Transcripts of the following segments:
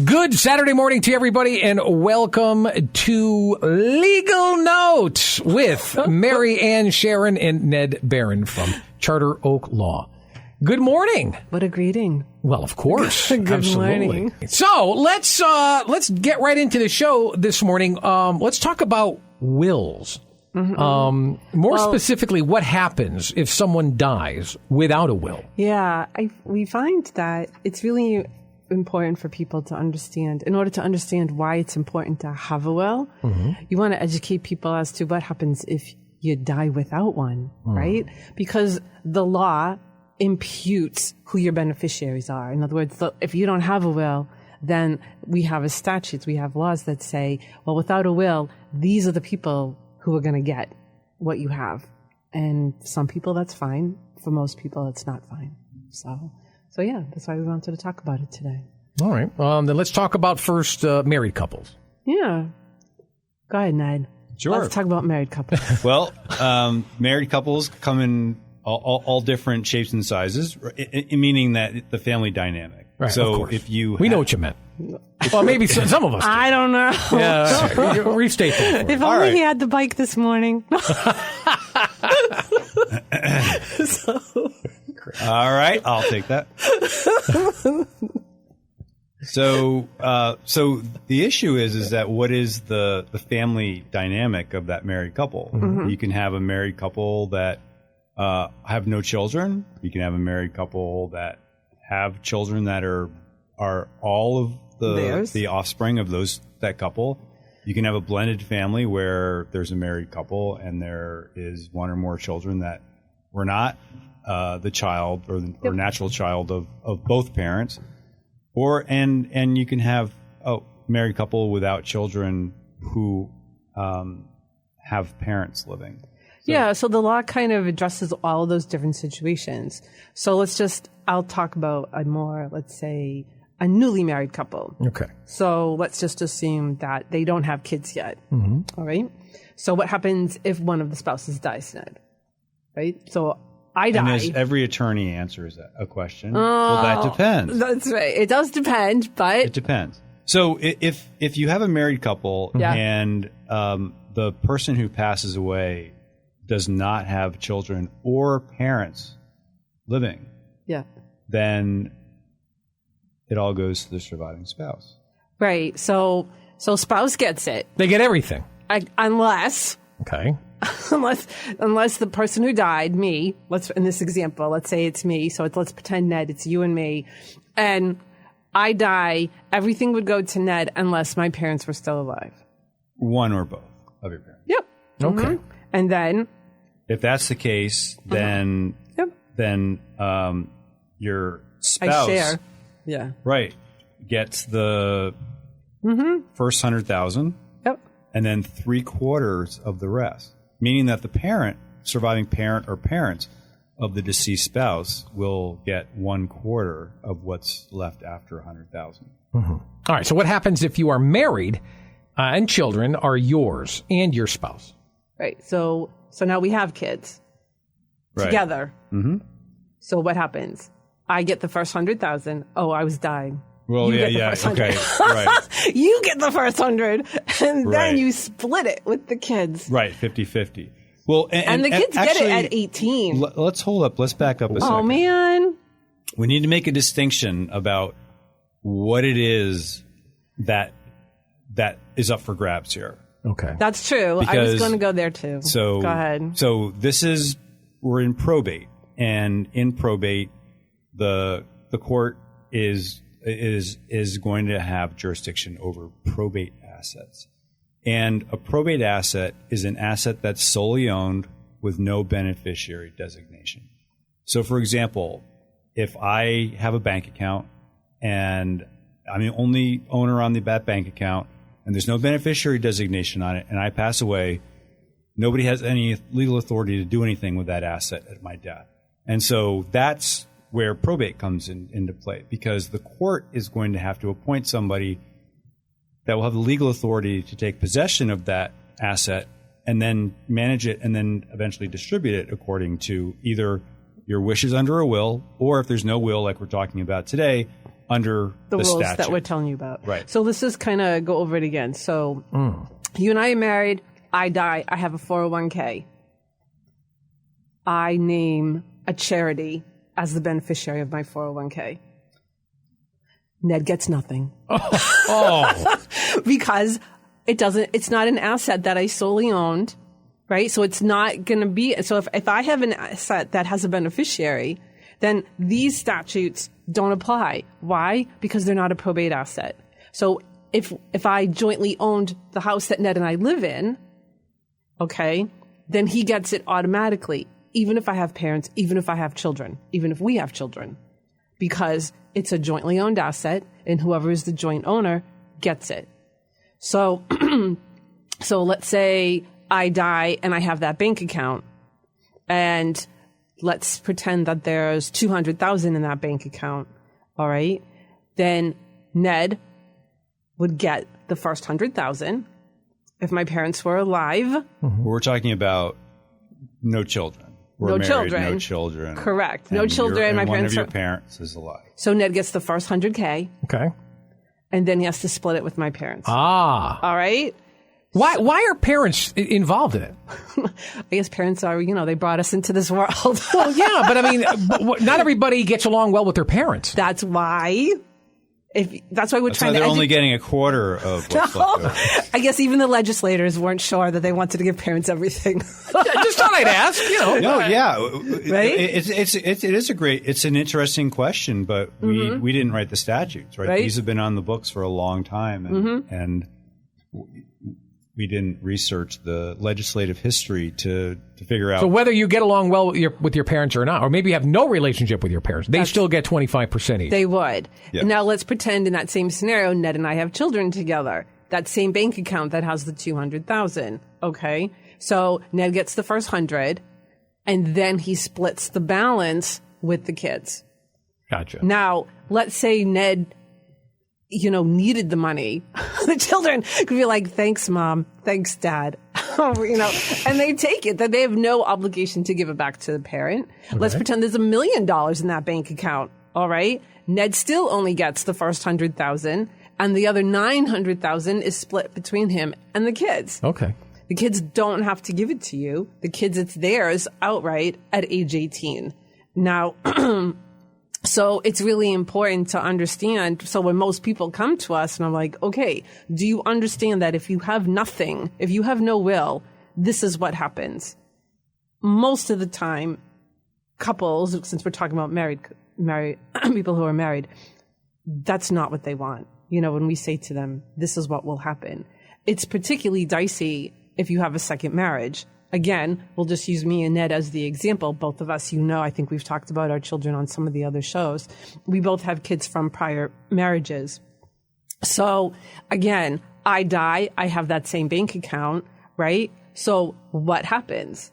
Good Saturday morning to everybody, and welcome to Legal Note with Mary Ann Charron and Ned Barron from Charter Oak Law. Good morning. What a greeting. Well, of course. Good Absolutely. morning. So let's get right into the show this morning. Let's talk about wills. More specifically, what happens if someone dies without a will? Yeah, we find that it's really important for people to understand. In order to understand why it's important to have a will, you want to educate people as to what happens if you die without one, right? Because the law imputes who your beneficiaries are. In other words, if you don't have a will, then we have statutes, we have laws that say, well, without a will, these are the people who are going to get what you have. And some people, that's fine. For most people, it's not fine. So yeah, that's why we wanted to talk about it today. All right. Then let's talk about first married couples. Yeah. Go ahead, Ned. Sure. Let's talk about married couples. Well, married couples come in all different shapes and sizes, meaning that the family dynamic. Right, so if you we know what you meant. Well, maybe some of us do. I don't know. Yeah, restate that. If only he had the bike this morning. All right, I'll take that. So the issue is that what is the family dynamic of that married couple? You can have a married couple that have no children. You can have a married couple that have children that are all of the offspring of that couple. You can have a blended family where there's a married couple and there is one or more children that were not the child or natural child of both parents, and you can have a married couple without children who have parents living. So the law kind of addresses all of those different situations. So I'll talk about let's say, a newly married couple. Okay. So let's just assume that they don't have kids yet. All right. So what happens if one of the spouses dies, Ned? Right? So I die. And as every attorney answers a question, well, that depends. That's right. It does depend, but it depends. So if you have a married couple and the person who passes away does not have children or parents living, then it all goes to the surviving spouse. Right. So spouse gets it. They get everything. Unless the person who died, me, in this example, let's say it's me. So let's pretend, Ned, it's you and me. And I die, everything would go to Ned unless my parents were still alive. One or both of your parents. Yep. Okay. And then, if that's the case, then your spouse, I share. Yeah. Right, gets the first 100,000. Yep. And then 3/4 of the rest, meaning that the surviving parent or parents of the deceased spouse will get 1/4 of what's left after 100,000. All right. So what happens if you are married and children are yours and your spouse? Right. So now we have kids together. So what happens? I get the first 100,000. Oh, I was dying. Well, okay, right. You get the first 100, and then you split it with the kids. Right, 50-50. Well, and the kids actually, get it at 18. Let's hold up. Let's back up a second. Oh, man. We need to make a distinction about what it is that is up for grabs here. Okay. That's true. I was going to go there, too. So go ahead. So we're in probate, and in probate, the court is going to have jurisdiction over probate assets. And a probate asset is an asset that's solely owned with no beneficiary designation. So, for example, if I have a bank account and I'm the only owner on that bank account and there's no beneficiary designation on it and I pass away, nobody has any legal authority to do anything with that asset at my death. And so that's where probate comes into play, because the court is going to have to appoint somebody that will have the legal authority to take possession of that asset and then manage it and then eventually distribute it according to either your wishes under a will, or if there's no will like we're talking about today, under the rules statute that we're telling you about. Right. So let's just kind of go over it again. So you and I are married. I die. I have a 401k. I name a charity as the beneficiary of my 401k. Ned gets nothing. Because it's not an asset that I solely owned, right? So it's not going to be, so if I have an asset that has a beneficiary, then these statutes don't apply. Why? Because they're not a probate asset. So if I jointly owned the house that Ned and I live in, okay, then he gets it automatically, even if I have parents, even if I have children, even if we have children, because it's a jointly owned asset and whoever is the joint owner gets it. So, so let's say I die and I have that bank account, and let's pretend that there's $200,000 in that bank account. All right. Then Ned would get the first $100,000 if my parents were alive. We're talking about no children. We're No married, children. No children. Correct. No And children. and My one parents of your are- parents is alive. So Ned gets the first $100K, Okay. and then he has to split it with my parents. Ah. All right. Why are parents involved in it? I guess parents are, they brought us into this world. Well, yeah, but I mean, not everybody gets along well with their parents. That's why. That's why we're That's why trying they're to. only getting a quarter of what's left over. I guess even the legislators weren't sure that they wanted to give parents everything. I just thought I'd ask, No, yeah, Right? It is it's an interesting question, but we didn't write the statutes, right? Right. These have been on the books for a long time, and we didn't research the legislative history to figure out. So whether you get along well with your parents or not, or maybe you have no relationship with your parents, they still get 25% each. They would. Yeah. Now let's pretend in that same scenario, Ned and I have children together. That same bank account that has the $200,000. Okay. So Ned gets the first 100, and then he splits the balance with the kids. Gotcha. Now, let's say Ned, needed the money. The children could be like, thanks, Mom. Thanks, Dad. And they take it, that they have no obligation to give it back to the parent. Let's pretend there's $1 million in that bank account. All right. Ned still only gets the first 100,000, and the other 900,000 is split between him and the kids. Okay. The kids don't have to give it to you. The kids, it's theirs outright at age 18. Now, so it's really important to understand. So when most people come to us and I'm like, okay, do you understand that if you have nothing, if you have no will, this is what happens? Most of the time, couples, since we're talking about married people who are married, that's not what they want. When we say to them, this is what will happen. It's particularly dicey if you have a second marriage. Again, we'll just use me and Ned as the example. Both of us, I think we've talked about our children on some of the other shows. We both have kids from prior marriages. So again, I die, I have that same bank account, right? So what happens?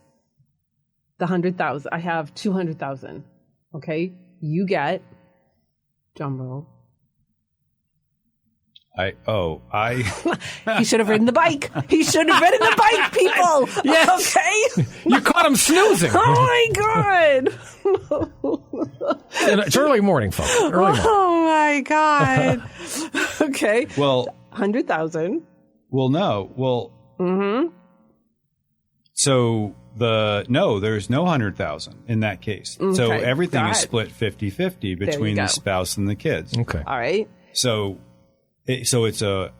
The 100,000, I have 200,000. Okay. You get, drum roll. He should have ridden the bike. He should have ridden the bike, people. Yes. Okay. You caught him snoozing. Oh my God. And it's early morning, folks. Early morning. Oh my God. Okay. Well, 100,000. well, no. Well, so there's no 100,000 in that case. So Okay, everything got is it. split 50-50 between go. the spouse and the kids. Okay. All right. So it's the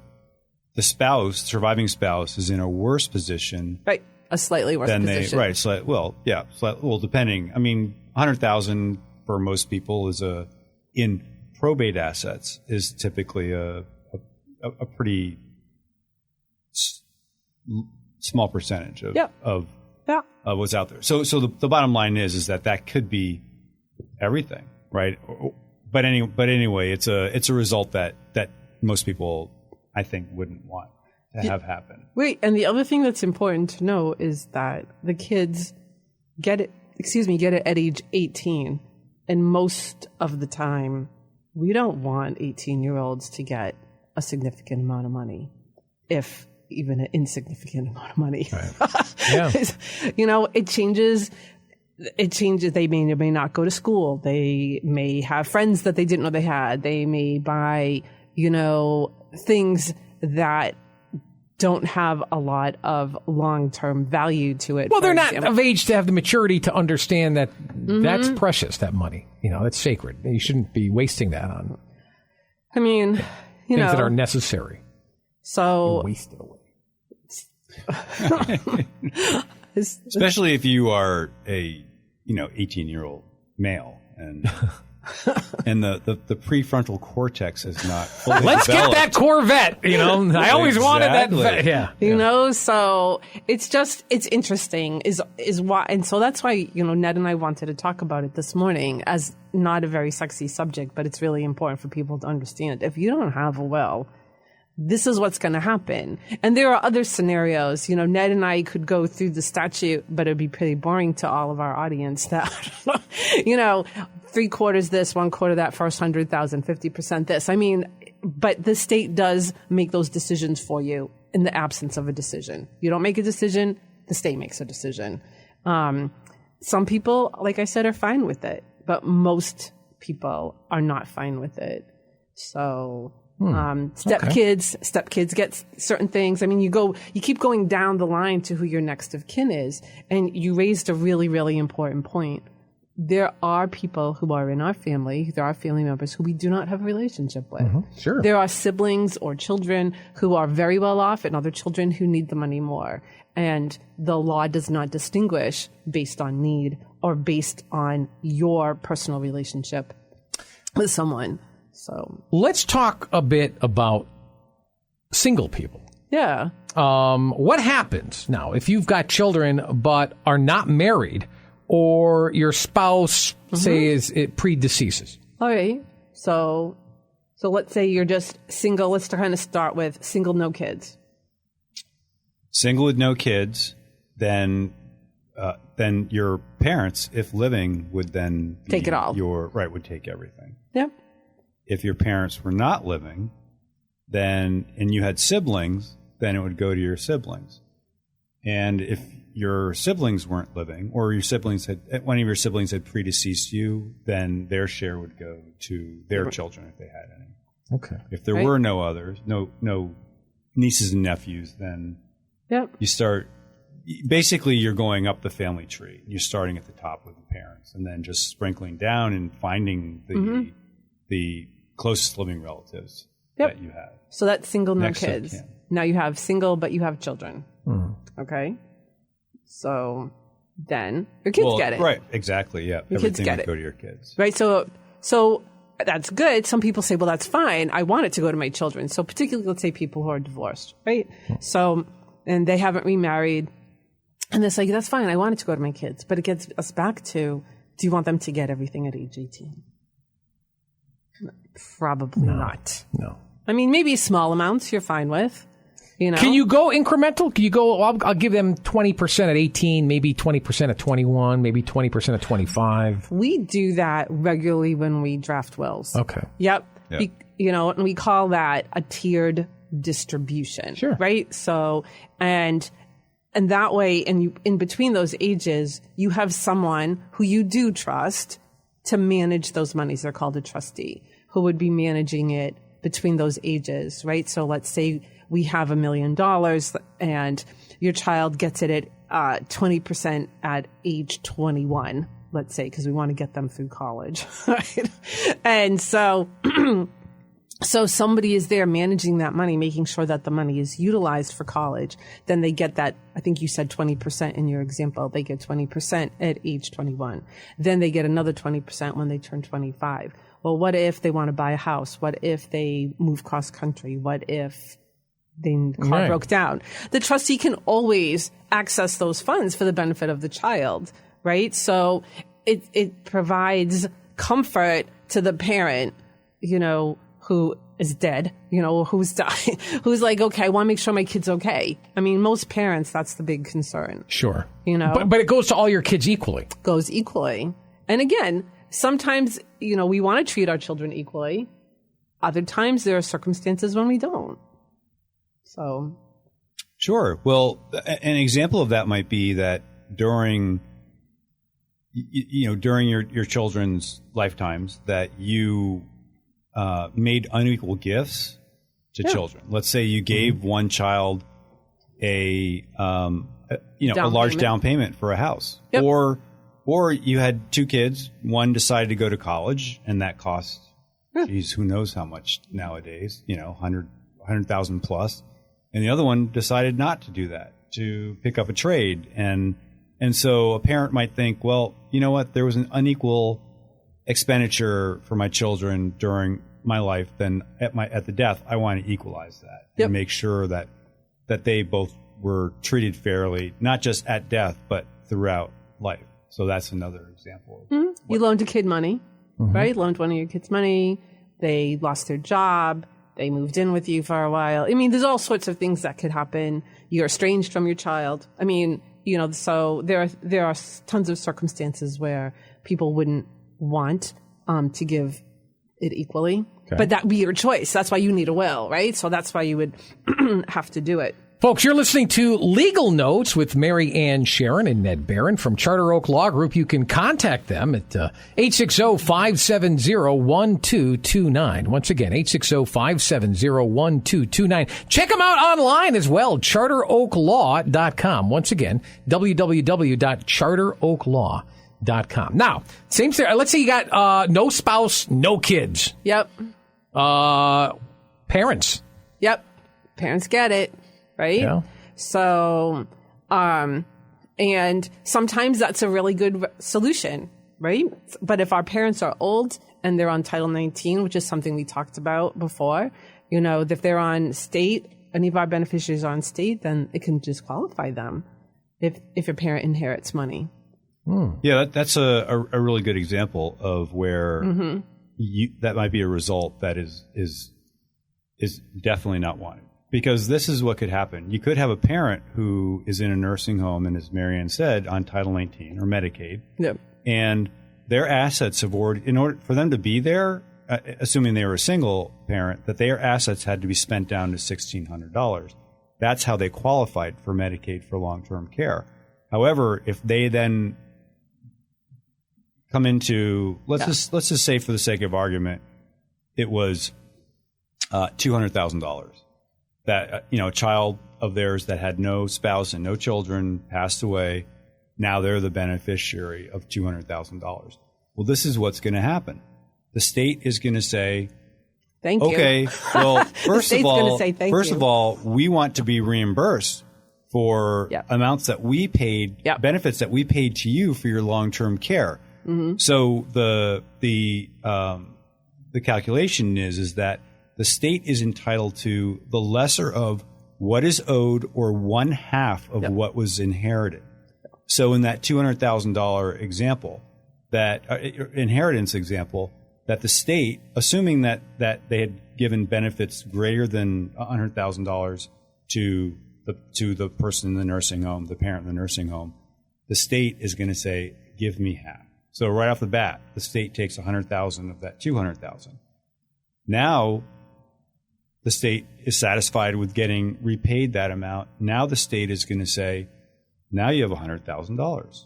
surviving spouse is in a worse position Right. A slightly worse than position. they, right. Well, depending. I mean, 100,000 for most people in probate assets is typically a pretty small percentage of, Yeah. of Yeah. what's out there. So the bottom line is that could be everything, right? But anyway, it's a result that most people, I think, wouldn't want to have happen. Wait, and the other thing that's important to know is that the kids get it at age 18. And most of the time, we don't want 18-year-olds to get a significant amount of money, if even an insignificant amount of money. Right. Yeah. It changes. it changes. They may or may not go to school. They may have friends that they didn't know they had. They may buy, things that don't have a lot of long-term value to it. Well, they're not of age to have the maturity to understand that that's precious, that money. It's sacred. You shouldn't be wasting that on things that are necessary. So you waste it away. Especially if you are a 18-year-old male and the prefrontal cortex is not fully Let's developed. get that Corvette. I always wanted that. Yeah. So it's interesting is why, and so that's why Ned and I wanted to talk about it this morning as not a very sexy subject, but it's really important for people to understand. If you don't have a will, this is what's going to happen. And there are other scenarios. Ned and I could go through the statute, but it'd be pretty boring to all of our audience that, 3/4 this, 1/4 that, first 100,000, 50% this. But the state does make those decisions for you in the absence of a decision. You don't make a decision, the state makes a decision. Some people, like I said, are fine with it, but most people are not fine with it. So... Stepkids get certain things. You keep going down the line to who your next of kin is. And you raised a really, really important point. There are people who are in our family, there are family members who we do not have a relationship with. Sure. There are siblings or children who are very well off and other children who need the money more. And the law does not distinguish based on need or based on your personal relationship with someone. So let's talk a bit about single people. Yeah. What happens now if you've got children but are not married, or your spouse say it predeceases? All right. So let's say you're just single. Let's kind of start with single, no kids. Single with no kids, then your parents, if living, would then take it all. Would take everything. Yep. If your parents were not living, and you had siblings, then it would go to your siblings. And if your siblings weren't living, or one of your siblings had predeceased you, then their share would go to their children if they had any. Okay. If there were no others, no nieces and nephews, then you start. Basically, you're going up the family tree. You're starting at the top with the parents, and then just sprinkling down and finding the closest living relatives that you have. So that's single, no kids. Now you have single, but you have children. Okay. So then your kids get it. Right. Exactly. Yeah. Your kids get it. Go to your kids. Right. So that's good. Some people say, well, that's fine. I want it to go to my children. So particularly, let's say people who are divorced, right? So, and they haven't remarried. And they're like, that's fine. I want it to go to my kids. But it gets us back to, do you want them to get everything at age 18? Probably not. No. Maybe small amounts you're fine with. Can you go incremental? Can you go, I'll give them 20% at 18, maybe 20% at 21, maybe 20% at 25? We do that regularly when we draft wills. Okay. Yep. And we call that a tiered distribution. Sure. Right? So, and that way, and in between those ages, you have someone who you do trust to manage those monies. They're called a trustee, who would be managing it between those ages, right? So let's say we have $1 million and your child gets it at 20% at age 21, let's say, because we want to get them through college, right? And so somebody is there managing that money, making sure that the money is utilized for college. Then they get that, I think you said 20% in your example. They get 20% at age 21. Then they get another 20% when they turn 25. Well, what if they want to buy a house? What if they move cross country? What if the car broke down? The trustee can always access those funds for the benefit of the child, right? So it provides comfort to the parent, who is dead, who's dying, who's like, okay, I want to make sure my kid's okay. Most parents, that's the big concern. Sure. But it goes to all your kids equally. Goes equally. And again, sometimes, we want to treat our children equally. Other times there are circumstances when we don't. So. Sure. Well, an example of that might be that during during your children's lifetimes that you made unequal gifts to children. Let's say you gave one child a large down payment for a house, or you had two kids. One decided to go to college, and that cost, who knows how much nowadays? 100,000 plus, and the other one decided not to do that, to pick up a trade, and so a parent might think, well, you know what? There was an unequal expenditure for my children during my life. Then at the death, I want to equalize that and make sure that they both were treated fairly, not just at death, but throughout life. So that's another example. You loaned a kid money, right? Loaned one of your kids money. They lost their job. They moved in with you for a while. I mean, there's all sorts of things that could happen. You're estranged from your child. I mean, so there are tons of circumstances where people wouldn't want to give it equally. Okay. But that would be your choice. That's why you need a will, right? So that's why you would have to do it. Folks, you're listening to Legal Notes with Mary Ann Charron and Ned Barron from Charter Oak Law Group. You can contact them at 860-570-1229. Once again, 860-570-1229. Check them out online as well, charteroaklaw.com. Once again, www.charteroaklaw.com. Now, same thing. Let's say you got no spouse, no kids. Yep. Parents. Yep. Parents get it. Right? Yeah. So, and sometimes that's a really good solution, right? But if our parents are old and they're on Title 19, which is something we talked about before, if they're on state, any of our beneficiaries are on state, then it can disqualify them if a parent inherits money. Yeah, that's a really good example of where that might be a result that is definitely not wanted. Because this is what could happen. You could have a parent who is in a nursing home and, as Marianne said, on Title 19 or Medicaid. Yep. And their assets have already, in order for them to be there, assuming they were a single parent, that their assets had to be spent down to $1,600. That's how they qualified for Medicaid for long-term care. However, if they then come into, let's just say for the sake of argument, it was $200,000. That, a child of theirs that had no spouse and no children passed away. Now they're the beneficiary of $200,000. Well, this is what's going to happen. The state is going to say, thank you. Okay, well, first of all, we want to be reimbursed for amounts that we paid, benefits that we paid to you for your long-term care. Mm-hmm. So the calculation is that the state is entitled to the lesser of what is owed or one half of what was inherited. So in that $200,000 example, that inheritance example, that the state, assuming that they had given benefits greater than $100,000 to the person in the nursing home, the parent in the nursing home, the state is going to say, give me half. So right off the bat, the state takes $100,000 of that $200,000. Now, the state is satisfied with getting repaid that amount. Now the state is going to say, now you have $100,000.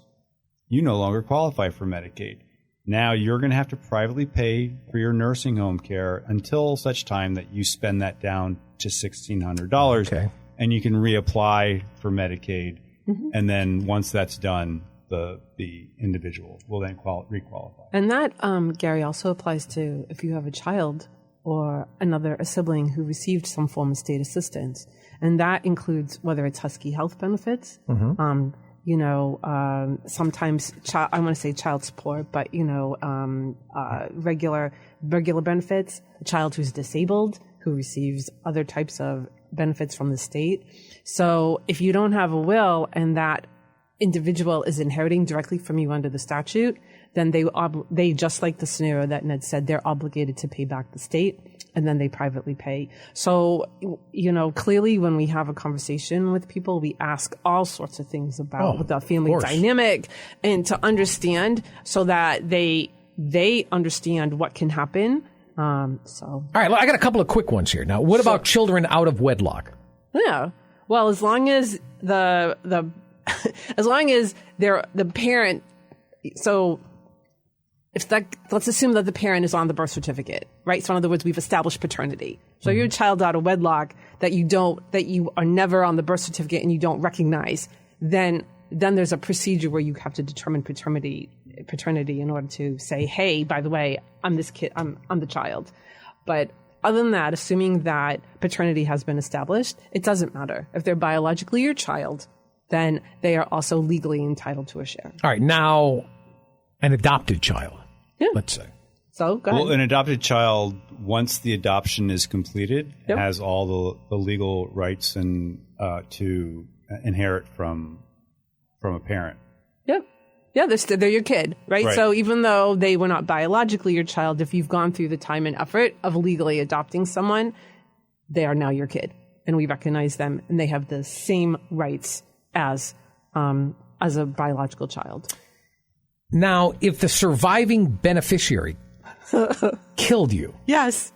You no longer qualify for Medicaid. Now you're going to have to privately pay for your nursing home care until such time that you spend that down to $1,600. Okay. And you can reapply for Medicaid. Mm-hmm. And then once that's done, the individual will then requalify. And that, Gary, also applies to if you have a child or a sibling who received some form of state assistance. And that includes whether it's Husky Health benefits, sometimes I want to say child support, but, regular benefits, a child who's disabled, who receives other types of benefits from the state. So if you don't have a will and that individual is inheriting directly from you under the statute, then they just like the scenario that Ned said, they're obligated to pay back the state, and then they privately pay. So, clearly when we have a conversation with people, we ask all sorts of things about the family dynamic and to understand so that they understand what can happen. All right, I got a couple of quick ones here. Now, what about children out of wedlock? Yeah. Well, as long as as long as the parent so let's assume that the parent is on the birth certificate, right? So in other words, we've established paternity. So you're a child out of wedlock that you are never on the birth certificate and you don't recognize, then there's a procedure where you have to determine paternity in order to say, hey, by the way, I'm this kid, I'm the child. But other than that, assuming that paternity has been established, it doesn't matter. If they're biologically your child, then they are also legally entitled to a share. All right, now an adopted child, let's say. So, go ahead. Well, an adopted child, once the adoption is completed, has all the legal rights and to inherit from a parent. Yep. Yeah, they're your kid, right? So even though they were not biologically your child, if you've gone through the time and effort of legally adopting someone, they are now your kid. And we recognize them, and they have the same rights as a biological child. Now, if the surviving beneficiary killed you. Yes.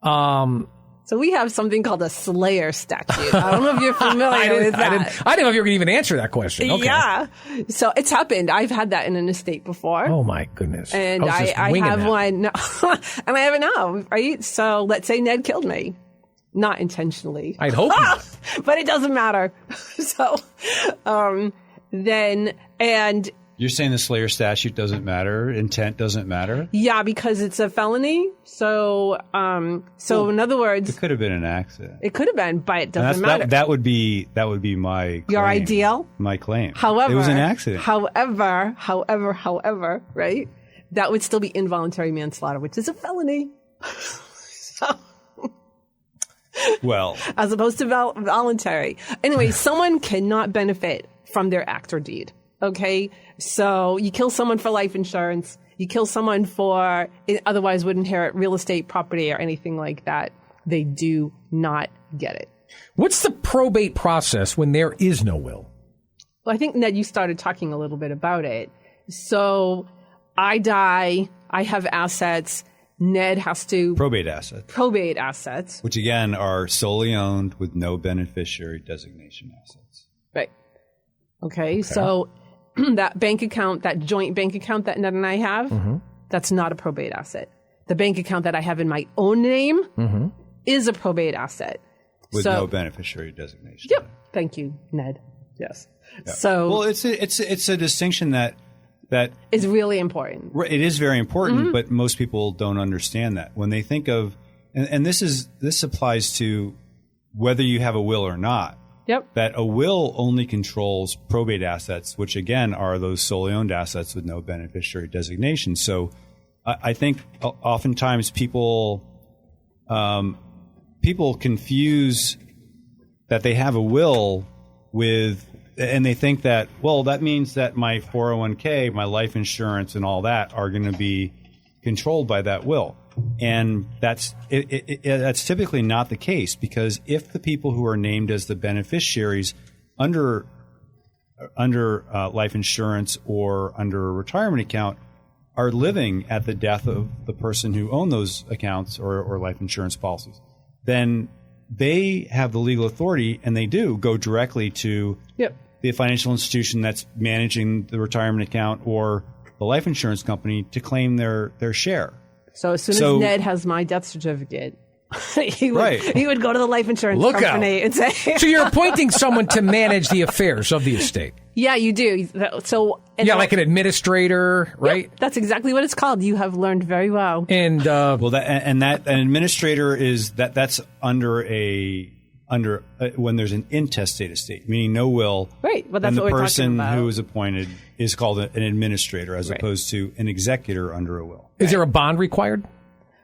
So we have something called a Slayer statute. I don't know if you're familiar with that. I didn't know if you were going to even answer that question. Okay. Yeah. So it's happened. I've had that in an estate before. Oh, my goodness. And I have one. No, and I have it now, right? So let's say Ned killed me. Not intentionally. I'd hope not. But it doesn't matter. So and you're saying the Slayer statute doesn't matter? Intent doesn't matter? Yeah, because it's a felony. So in other words, it could have been an accident. It could have been, but it doesn't matter. That would be my your claim, ideal. My claim. However, it was an accident. However, right? That would still be involuntary manslaughter, which is a felony. So, well, as opposed to voluntary. Anyway, someone cannot benefit from their act or deed. Okay, so you kill someone for life insurance, you kill someone for otherwise would inherit real estate property or anything like that. They do not get it. What's the probate process when there is no will? Well, I think, Ned, you started talking a little bit about it. So I die, I have assets, Ned has to... Probate assets. Which, again, are solely owned with no beneficiary designation assets. Right. Okay. So... that bank account, that joint bank account that Ned and I have, that's not a probate asset. The bank account that I have in my own name is a probate asset. With no beneficiary designation. Yep. Thank you, Ned. Yes. Yeah. So, well, it's a distinction that is really important. It is very important, but most people don't understand that. When they think of, and this applies to whether you have a will or not. Yep. That a will only controls probate assets, which again are those solely owned assets with no beneficiary designation. So I think oftentimes people confuse that they have a will with, and they think that, well, that means that my 401k, my life insurance and all that are going to be controlled by that will. And that's typically not the case, because if the people who are named as the beneficiaries under life insurance or under a retirement account are living at the death of the person who owned those accounts or life insurance policies, then they have the legal authority, and they do go directly to the financial institution that's managing the retirement account or the life insurance company to claim their share. So as soon as Ned has my death certificate, he would go to the life insurance company and say... So you're appointing someone to manage the affairs of the estate. Yeah, you do. So like an administrator, right? Yeah, that's exactly what it's called. You have learned very well. And an administrator is that's under when there's an intestate estate, meaning no will. Right. Well, that's and what the we're talking about. person who is appointed is called an administrator, as opposed to an executor under a will. Is there a bond required?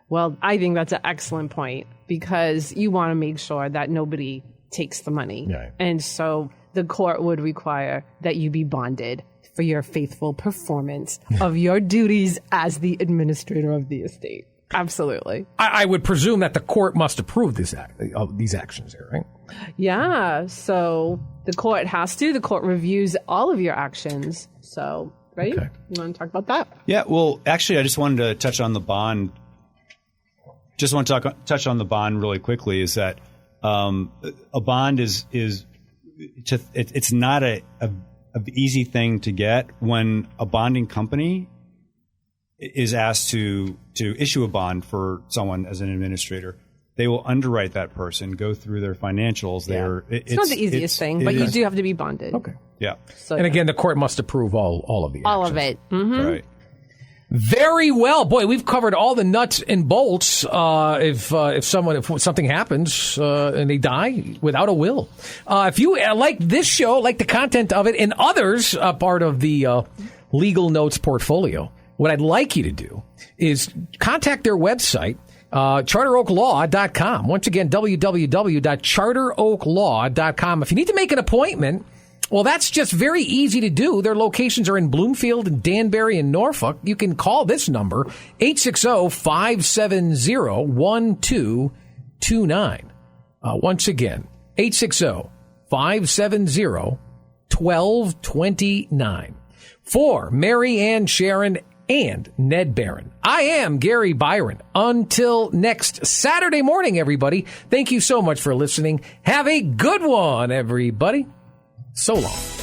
Well, I think that's an excellent point, because you want to make sure that nobody takes the money. Right. And so the court would require that you be bonded for your faithful performance of your duties as the administrator of the estate. Absolutely. I would presume that the court must approve these actions here, right? Yeah. So the court has to. The court reviews all of your actions. So, right? Okay. You want to talk about that? Yeah. Well, actually, I just wanted to touch on the bond. Just want to touch on the bond really quickly. Is that a bond it's not a easy thing to get. When a bonding company is asked to issue a bond for someone as an administrator, they will underwrite that person, go through their financials. Yeah. It's not the easiest thing, but you do have to be bonded. Okay. Yeah. So, and again, the court must approve all of the actions. All of it. Mm-hmm. Right. Very well, boy. We've covered all the nuts and bolts. If something happens and they die without a will, if you like this show, like the content of it, and others part of the Legal Notes portfolio, what I'd like you to do is contact their website, charteroaklaw.com. Once again, www.charteroaklaw.com. If you need to make an appointment, well, that's just very easy to do. Their locations are in Bloomfield and Danbury and Norfolk. You can call this number, 860-570-1229. Once again, 860-570-1229. For Mary Ann Charron and Ned Barron, I am Gary Byron. Until next Saturday morning, everybody, thank you so much for listening. Have a good one, everybody. So long.